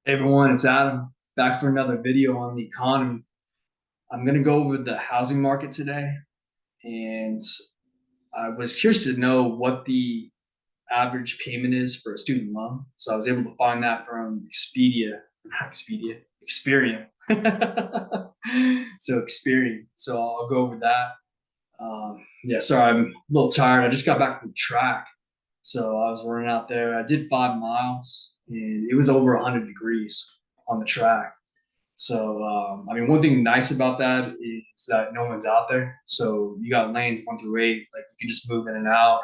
Hey everyone, it's Adam back for another video on the economy. I'm going to go over the housing market today, and I was curious to know what the average payment is for a student loan. So I was able to find that from Expedia, not Expedia, Experian. So Experian. So I'll go over that. Yeah, sorry, I'm a little tired. I just got back from the track, so I was running out there. I did 5 miles, and it was over 100 degrees on the track. So, I mean, one thing nice about that is that no one's out there. So you got lanes 1 through 8, like you can just move in and out.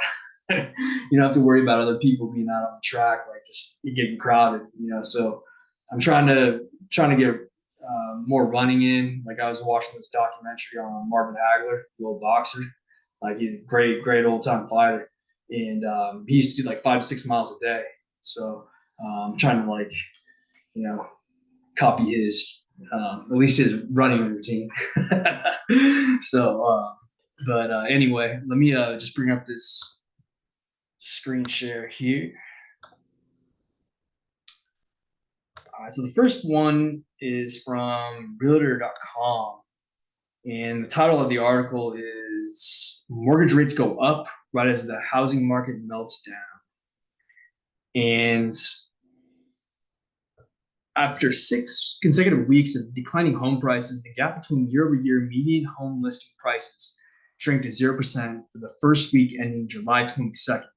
You don't have to worry about other people being out on the track, like just getting crowded. So I'm trying to get more running in. Like I was watching this documentary on Marvin Hagler, the old boxer. Like he's a great old time fighter, and he used to do like 5 to 6 miles a day. So I'm trying to you know copy his at least his running routine. So, but anyway, let me just bring up this screen share here. So the first one is from Realtor.com, and the title of the article is "Mortgage Rates Go Up Right as the Housing Market Melts Down." And after 6 consecutive weeks of declining home prices, the gap between year-over-year median home listing prices shrank to 0% for the first week ending July 22nd.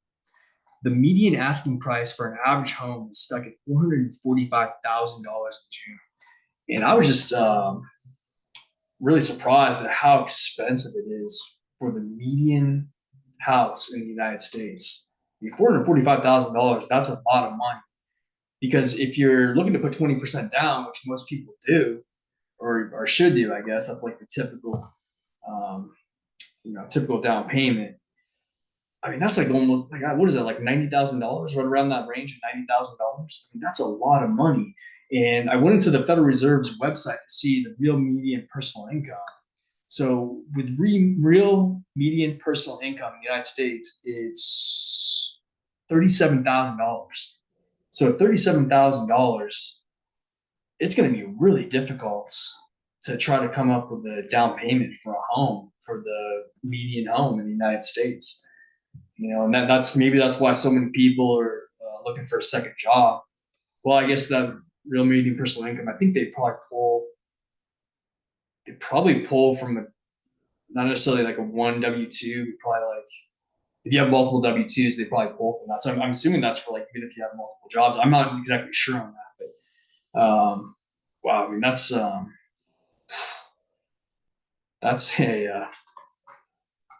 The median asking price for an average home is stuck at $445,000 in June. And I was just really surprised at how expensive it is for the median house in the United States. I mean, $445,000, that's a lot of money. Because if you're looking to put 20% down, which most people do, or should do, I guess that's like the um, typical down payment. I mean, that's like almost like what is it, like $90,000, right around that range of $90,000. I mean, that's a lot of money. And I went into the Federal Reserve's website to see the real median personal income. So with real median personal income in the United States, it's $37,000. So at $37,000, it's going to be really difficult to try to come up with a down payment for a home for the median home in the United States. And that's why so many people are looking for a second job. Well, I guess that real median personal income, I think they probably pull from not necessarily like a one W-2, probably like if you have multiple W-2s, they probably pull from that. So I'm assuming that's for like even if you have multiple jobs. I'm not exactly sure on that, but wow, I mean that's a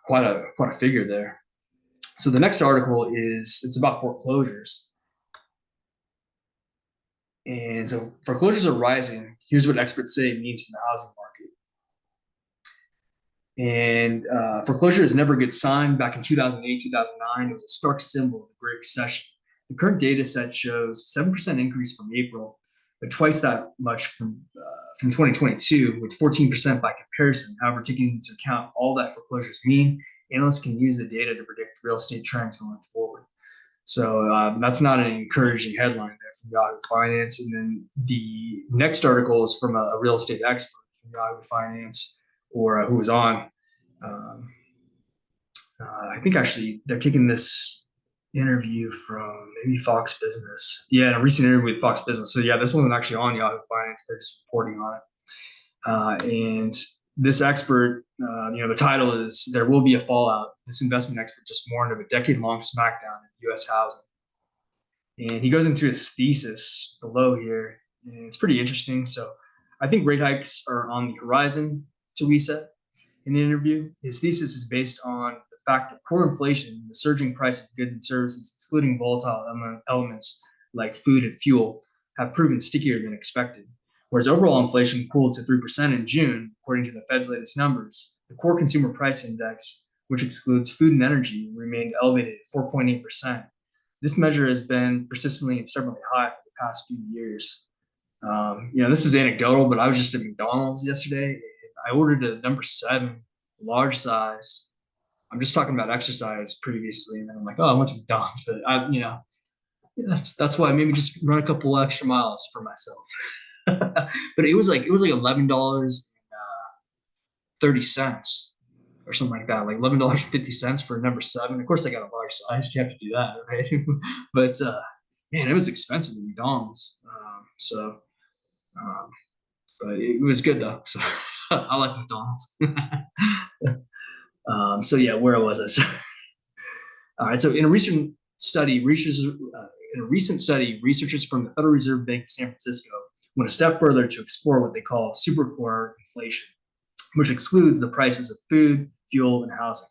quite a figure there. So the next article it's about foreclosures. And so foreclosures are rising. Here's what experts say it means for the housing market. And foreclosure is never a good sign. Back in 2008, 2009, it was a stark symbol of the Great Recession. The current data set shows 7% increase from April, but twice that much from 2022, with 14% by comparison. However, taking into account all that foreclosures mean, analysts can use the data to predict real estate trends going forward. So that's not an encouraging headline there from Yahoo Finance. And then the next article is from a real estate expert from Yahoo Finance, or who was on. Um, I think actually they're taking this interview from maybe Fox Business. Yeah, a recent interview with Fox Business. So yeah, this wasn't actually on Yahoo Finance. They're just reporting on it. And this expert, the title is "There Will Be a Fallout." This investment expert just warned of a decade-long smackdown in U.S. housing. And he goes into his thesis below here, and it's pretty interesting. So I think rate hikes are on the horizon to reset in the interview. His thesis is based on the fact that core inflation, the surging price of goods and services, excluding volatile elements like food and fuel, have proven stickier than expected. Whereas overall inflation cooled to 3% in June, according to the Fed's latest numbers, the core consumer price index, which excludes food and energy, remained elevated at 4.8%. This measure has been persistently and stubbornly high for the past few years. This is anecdotal, but I was just at McDonald's yesterday. I ordered a number 7, large size. I'm just talking about exercise previously, and then I'm like, oh, I went to McDonald's, but That's why maybe just run a couple extra miles for myself. But it was like $11.30 or something like that, like $11.50 for number seven. Of course, I got a large size. You have to do that, right? But man, it was expensive at McDonald's. Um, but it was good though. So I like McDonald's. So yeah, where was I? So, all right. So in a recent study, researchers from the Federal Reserve Bank of San Francisco went a step further to explore what they call supercore inflation, which excludes the prices of food, fuel, and housing.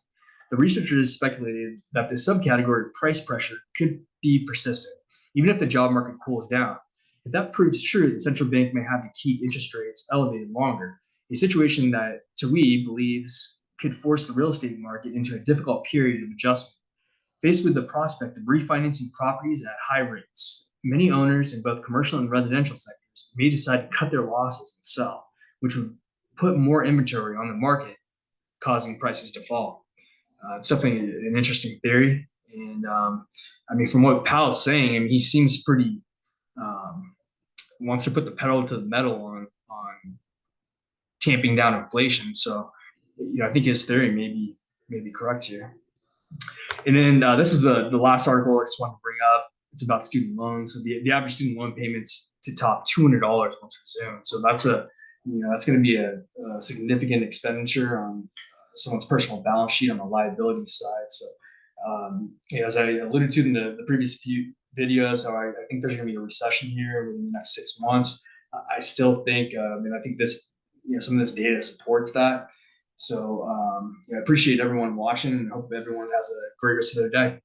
The researchers speculated that this subcategory of price pressure could be persistent, even if the job market cools down. If that proves true, the central bank may have to keep interest rates elevated longer, a situation that Tawee believes could force the real estate market into a difficult period of adjustment. Faced with the prospect of refinancing properties at high rates, many owners in both commercial and residential sectors may decide to cut their losses and sell, which would put more inventory on the market, causing prices to fall. It's definitely an interesting theory. And I mean, from what Powell's saying, I mean, he seems pretty um, wants to put the pedal to the metal on tamping down inflation. So, I think his theory may be correct here. And then this was the last article I just wanted to bring up. It's about student loans. So the average student loan payments to top $200 once resumed. So that's going to be a significant expenditure on someone's personal balance sheet on the liability side. So as I alluded to in the previous few videos, I think there's going to be a recession here within the next 6 months. I still think, and I think some of this data supports that. So I appreciate everyone watching and hope everyone has a great rest of their day.